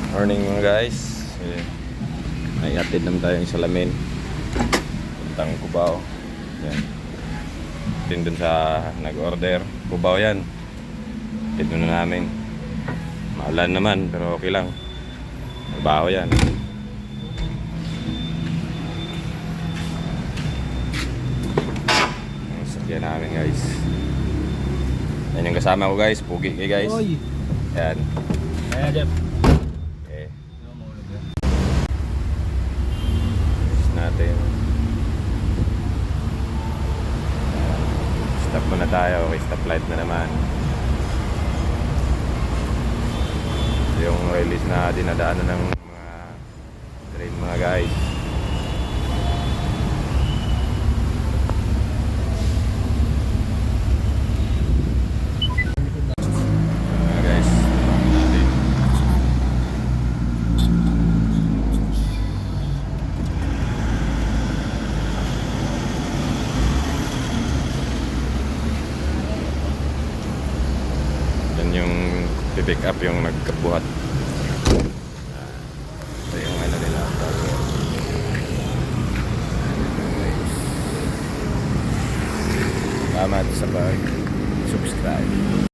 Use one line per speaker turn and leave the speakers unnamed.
Morning mga guys. May atid naman tayong salamin. Puntang Cubao. Yan. Din dun sa nag-order. Cubao yan. Atid na namin. Maulan naman pero okay lang. Trabaho yan. Ang sakyan namin guys. Yan yung kasama ko guys. Pugi kayo guys. Yan.
Ayan, Jeff.
Natin. Stop muna tayo. Okay, stoplight na naman. Yung release na dinadaanan ng mga train mga guys. Guys, natin. Yung pick up yung nagkabuhat. Ito yung ano nila. Salamat sa pag-subscribe.